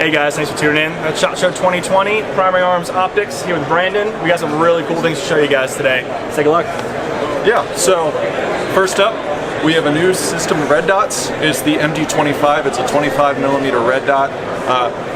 Hey guys, thanks for tuning in. That's SHOT Show 2020, Primary Arms Optics, here with Brandon. We got some really cool things to show you guys today. Let's take a look. Yeah, so first up, we have a new system of red dots. It's the MD25. It's a 25mm red dot.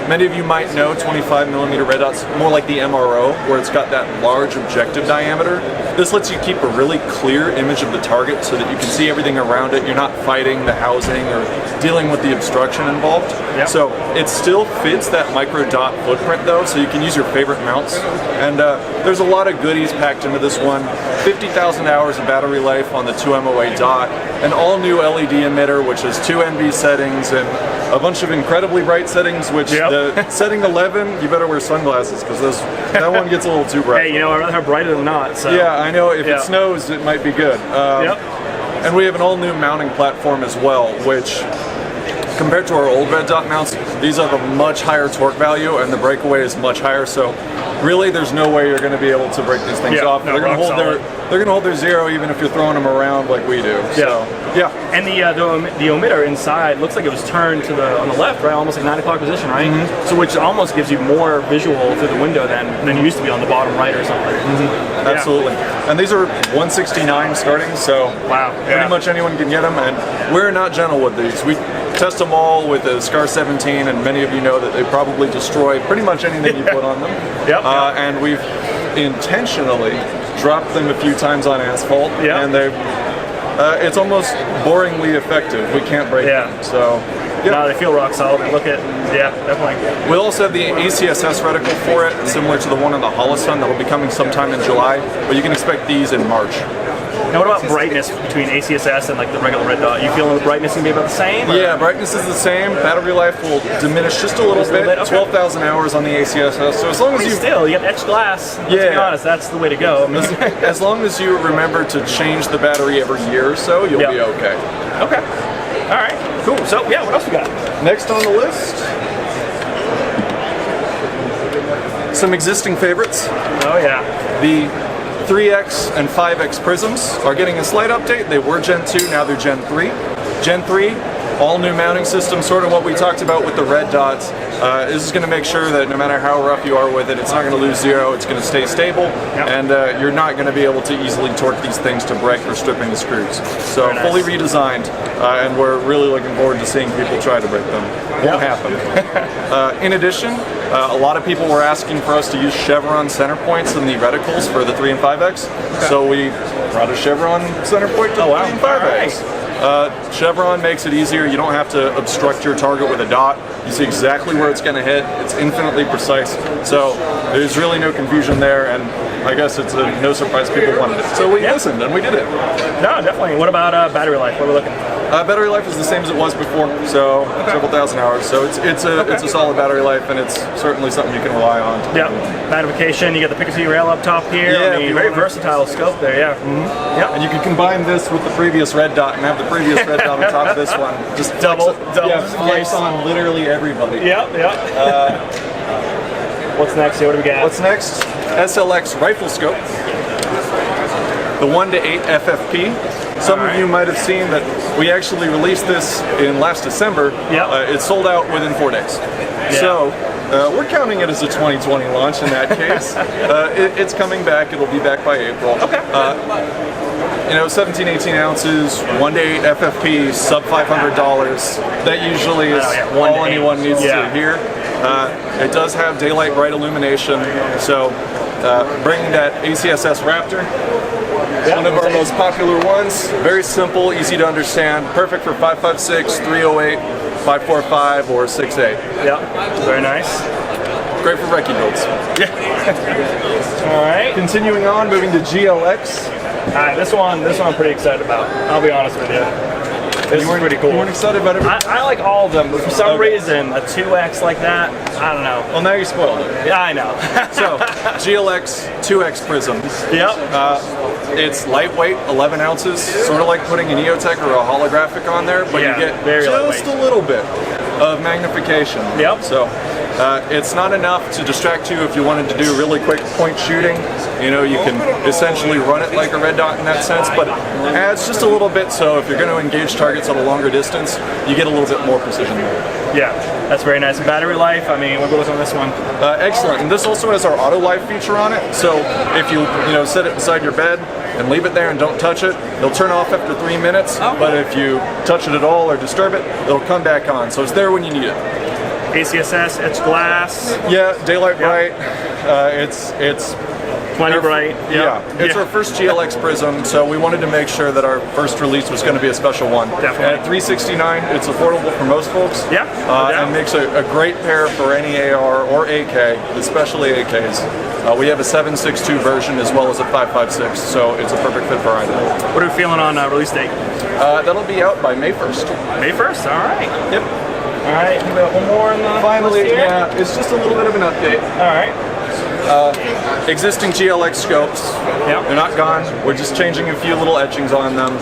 Many of you might know 25mm red dots more like the MRO, where it's got that large objective diameter. This lets you keep a really clear image of the target so that you can see everything around it. You're not fighting the housing or dealing with the obstruction involved. Yep. So it still fits that micro dot footprint though, so you can use your favorite mounts. And there's a lot of goodies packed into this one. 50,000 hours of battery life on the 2MOA dot, an all new LED emitter which has 2 NB settings and a bunch of incredibly bright settings, which the setting 11, you better wear sunglasses because that one gets a little too bright. Hey, you know, I'd rather have brighter than not. So. Yeah, I know. If it snows, it might be good. And we have an all-new mounting platform as well, which, compared to our old red dot mounts, these have a much higher torque value, and the breakaway is much higher. So, really, there's no way you're going to be able to break these things off. No, they're going to hold their zero even if you're throwing them around like we do. So, yeah. And the emitter inside looks like it was turned to on the left, right, almost like 9 o'clock position, right? So which almost gives you more visual through the window than you used to be on the bottom right or something. Absolutely. And these are 169 starting, so pretty much anyone can get them. And we're not gentle with these. We test them all with the SCAR 17, and many of you know that they probably destroy pretty much anything you put on them. And we've intentionally dropped them a few times on asphalt, and it's almost boringly effective. We can't break them. So no, they feel rock solid. Look at, definitely. We'll also have the ACSS reticle for it, similar to the one on the Holosun that will be coming sometime in July, but you can expect these in March. Now, what about brightness between ACSS and like the regular red dot? You feeling the brightness can be about the same? Or? Yeah, brightness is the same. Battery life will diminish just a little bit. 12,000 hours on the ACSS. So as long as you get etched glass. Let's be honest, that's the way to go. As long as you remember to change the battery every year or so, you'll be okay. Okay. All right. Cool. So what else we got? Next on the list, some existing favorites. Oh yeah. The 3X and 5X Prisms are getting a slight update. They were Gen 2, now they're Gen 3. Gen 3, all new mounting system, sort of what we talked about with the red dots. This is going to make sure that no matter how rough you are with it, it's not going to lose zero, it's going to stay stable, and you're not going to be able to easily torque these things to break or stripping the screws. So fully redesigned, and we're really looking forward to seeing people try to break them. Won't happen. In addition, a lot of people were asking for us to use chevron center points in the reticles for the 3 and 5X, so we brought a chevron center point to the 3 and 5X. Chevron makes it easier. You don't have to obstruct your target with a dot. You see exactly where it's going to hit. It's infinitely precise. So there's really no confusion there, and I guess it's no surprise people wanted it. So we listened and we did it. No, definitely. What about battery life? What are we looking at? Battery life is the same as it was before, so several thousand hours. So it's a solid battery life, and it's certainly something you can rely on. Magnification. You got the Picatinny rail up top here. Very versatile scope there. And you can combine this with the previous red dot and have the previous red dot on top of this one. Just double. Flex on literally everybody. What's next here? What do we got? What's next? SLX Riflescope. The 1:8 FFP. Some of you might have seen that we actually released this in last December. It sold out within 4 days. So we're counting it as a 2020 launch in that case. It's coming back. It'll be back by April. You know, 17, 18 ounces, 1:8 FFP, sub $500. That usually is all anyone needs to hear. It does have daylight bright illumination, so bringing that ACSS Raptor. One of our most popular ones. Very simple, easy to understand. Perfect for 5.56, 308, 5.45, or 6.8. Very nice. Great for recce builds. All right. Continuing on, moving to GLX. All right, this one I'm pretty excited about. I'll be honest with you. This is pretty cool. You weren't excited about it? I like all of them, but for some reason, a 2X like that, I don't know. Well, now you spoiled it. Yeah, I know. So, GLX 2X Prisms. It's lightweight, 11 ounces, sort of like putting an EOTech or a holographic on there, but you get just a little bit of magnification. So, it's not enough to distract you if you wanted to do really quick point shooting. You know, you can essentially run it like a red dot in that sense, but adds just a little bit, so if you're going to engage targets at a longer distance, you get a little bit more precision there. Yeah, that's very nice. Battery life, I mean, what goes on this one? Excellent, and this also has our auto life feature on it. So if you set it beside your bed and leave it there and don't touch it, it'll turn off after 3 minutes. Oh. But if you touch it at all or disturb it, it'll come back on. So it's there when you need it. ACSS, etched glass. Yeah, daylight bright. It's Plenty bright. Yeah, it's our first GLX Prism, so we wanted to make sure that our first release was going to be a special one. Definitely. At $369, it's affordable for most folks. Yeah. And makes a great pair for any AR or AK, especially AKs. We have a 7.62 version as well as a 5.56, so it's a perfect fit for either. What are we feeling on release date? That'll be out by May 1st. May 1st, all right. Yep. All right, we got one more in the Finally, list here. yeah, it's just a little bit of an update. All right. Existing GLX Scopes, Yep. they're not gone. We're just changing a few little etchings on them.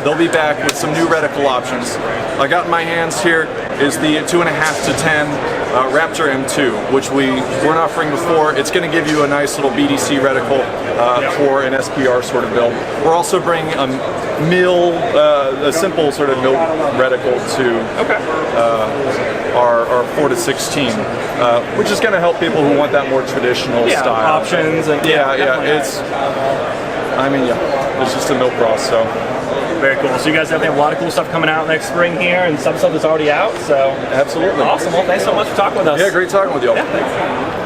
They'll be back with some new reticle options. I got in my hands here is the 2.5 to 10 Raptor M2, which we weren't offering before. It's going to give you a nice little BDC reticle for an SPR sort of build. We're also bringing a simple sort of mill reticle to our 4 to 16, which is going to help people who want that more traditional style options and it's just a mill cross, so very cool. So you guys definitely have a lot of cool stuff coming out next spring here, and some stuff that's already out. So absolutely awesome. Well, thanks so much for talking with us. Yeah, great talking with y'all. Yeah, thanks.